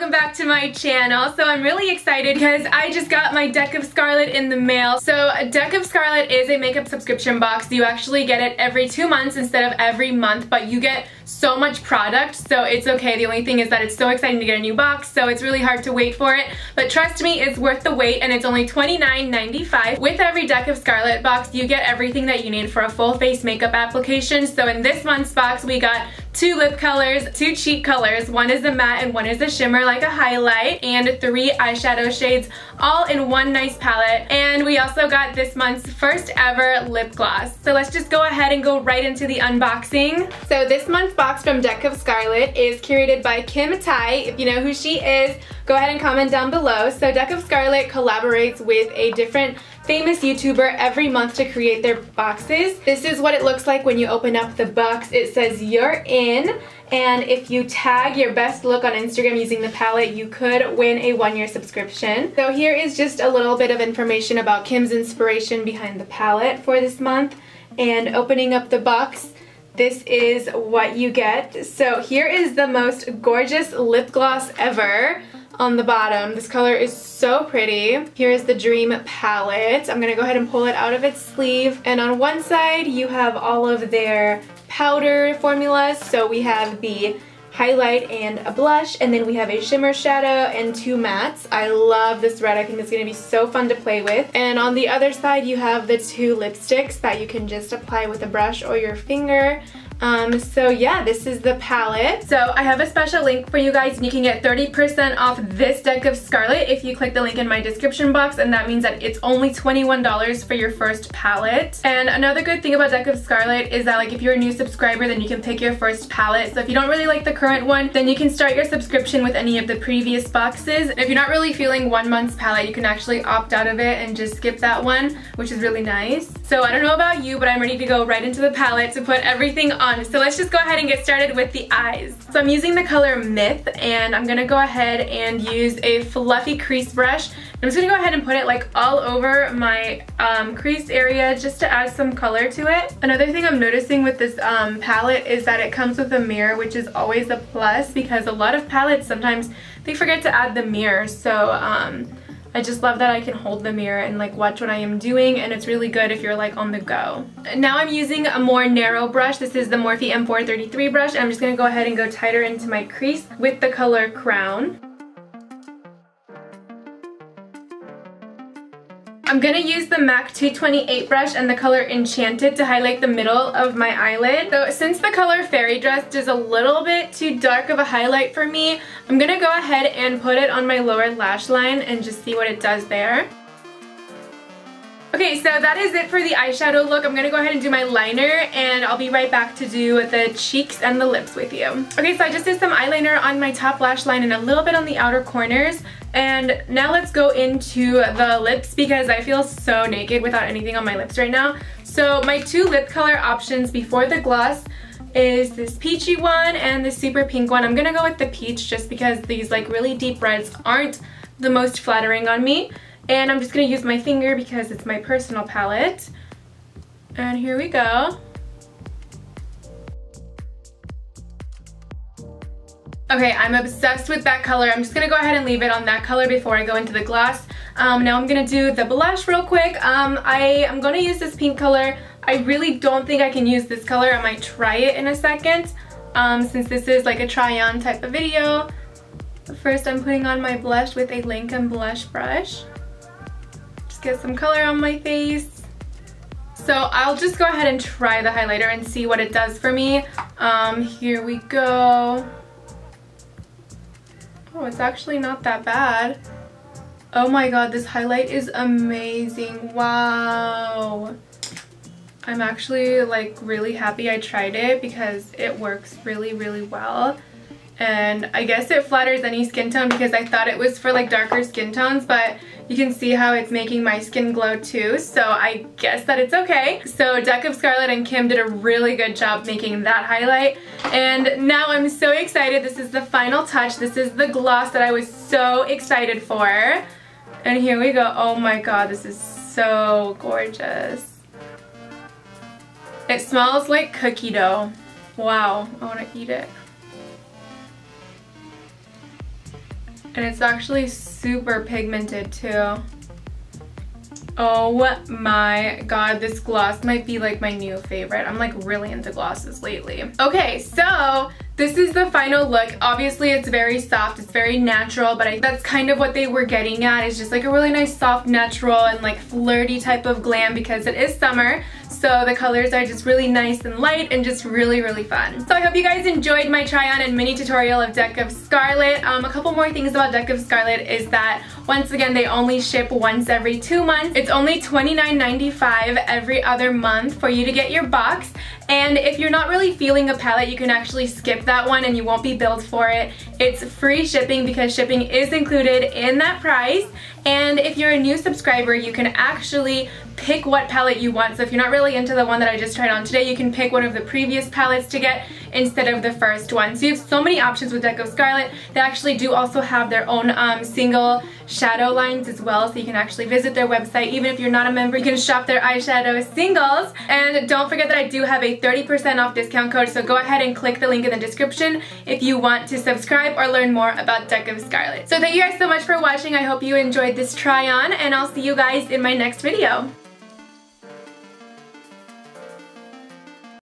welcome back to my channel. So I'm really excited because I just got my Deck of Scarlet in the mail. So a Deck of Scarlet is a makeup subscription box. You actually get it every 2 months instead of every month, but you get so much product, so it's okay. The only thing is that it's so exciting to get a new box, so it's really hard to wait for it. But trust me, it's worth the wait, and it's only $29.95. With every Deck of Scarlet box, you get everything that you need for a full face makeup application. So in this month's box, we got 2 lip colors, 2 cheek colors, one is a matte and one is a shimmer like a highlight, and 3 eyeshadow shades, all in one nice palette. And we also got this month's first ever lip gloss. So let's just go ahead and go right into the unboxing. So this month's box from Deck of Scarlet is curated by Kim Tai. If you know who she is, go ahead and comment down below. So Deck of Scarlet collaborates with a different famous YouTuber every month to create their boxes. This is what it looks like when you open up the box. It says you're in, and if you tag your best look on Instagram using the palette, you could win a 1-year subscription. So here is just a little bit of information about Kim's inspiration behind the palette for this month. And opening up the box, this is what you get. So here is the most gorgeous lip gloss ever. On the bottom, this color is so pretty. Here is the Dream palette. I'm gonna go ahead and pull it out of its sleeve. And on one side, you have all of their powder formulas. So we have the highlight and a blush, and then we have a shimmer shadow and 2 mattes. I love this red. I think it's gonna be so fun to play with. And on the other side, you have the 2 lipsticks that you can just apply with a brush or your finger. So yeah, this is the palette. So I have a special link for you guys, and you can get 30% off this Deck of Scarlet if you click the link in my description box, and that means that it's only $21 for your first palette. And another good thing about Deck of Scarlet is that, like, if you're a new subscriber, then you can pick your first palette. So if you don't really like the current one, then you can start your subscription with any of the previous boxes. And if you're not really feeling 1 month's palette, you can actually opt out of it and just skip that one, which is really nice. So I don't know about you, but I'm ready to go right into the palette to put everything on. So let's just go ahead and get started with the eyes. So I'm using the color Myth, and I'm gonna go ahead and use a fluffy crease brush. I'm just gonna go ahead and put it like all over my crease area just to add some color to it. Another thing I'm noticing with this palette is that it comes with a mirror, which is always a plus because a lot of palettes sometimes they forget to add the mirror. So I just love that I can hold the mirror and like watch what I am doing, and it's really good if you're like on the go. Now I'm using a more narrow brush. This is the Morphe M433 brush, and I'm just gonna go ahead and go tighter into my crease with the color Crown. I'm gonna use the MAC 228 brush and the color Enchanted to highlight the middle of my eyelid. So since the color Fairy Dust is a little bit too dark of a highlight for me, I'm gonna go ahead and put it on my lower lash line and just see what it does there. Okay, so that is it for the eyeshadow look. I'm gonna go ahead and do my liner, and I'll be right back to do the cheeks and the lips with you. Okay, so I just did some eyeliner on my top lash line and a little bit on the outer corners. And now let's go into the lips because I feel so naked without anything on my lips right now. So my 2 lip color options before the gloss is this peachy one and the super pink one. I'm gonna go with the peach just because these like really deep reds aren't the most flattering on me. And I'm just gonna use my finger because it's my personal palette. And here we go. Okay, I'm obsessed with that color. I'm just gonna go ahead and leave it on that color before I go into the gloss. Now I'm gonna do the blush real quick. I am gonna use this pink color. I really don't think I can use this color. I might try it in a second, since this is like a try-on type of video. But first I'm putting on my blush with a Lancome blush brush. Just get some color on my face. So I'll just go ahead and try the highlighter and see what it does for me. Here we go. Oh, it's actually not that bad. Oh my god, this highlight is amazing. Wow. I'm actually like really happy I tried it because it works really, really well. And I guess it flatters any skin tone because I thought it was for like darker skin tones, but you can see how it's making my skin glow too, so I guess that it's okay. So Deck of Scarlet and Kim did a really good job making that highlight. And now I'm so excited. This is the final touch. This is the gloss that I was so excited for. And here we go. Oh my god, this is so gorgeous. It smells like cookie dough. Wow, I want to eat it. And it's actually super pigmented too. Oh my god, this gloss might be like my new favorite. I'm like really into glosses lately. Okay, so this is the final look. Obviously it's very soft, it's very natural, but that's kind of what they were getting at. It's just like a really nice soft, natural, and like flirty type of glam because it is summer. So the colors are just really nice and light and just really, really fun. So I hope you guys enjoyed my try on and mini tutorial of Deck of Scarlet. A couple more things about Deck of Scarlet is that once again, they only ship once every 2 months. It's only $29.95 every other month for you to get your box. And if you're not really feeling a palette, you can actually skip that one and you won't be billed for it. It's free shipping because shipping is included in that price. And if you're a new subscriber, you can actually pick what palette you want. So if you're not really into the one that I just tried on today, you can pick one of the previous palettes to get instead of the first one. So you have so many options with Deck of Scarlet. They actually do also have their own single shadow lines as well, so you can actually visit their website. Even if you're not a member, you can shop their eyeshadow singles. And don't forget that I do have a 30% off discount code, so go ahead and click the link in the description if you want to subscribe or learn more about Deck of Scarlet. So thank you guys so much for watching. I hope you enjoyed this try on, and I'll see you guys in my next video.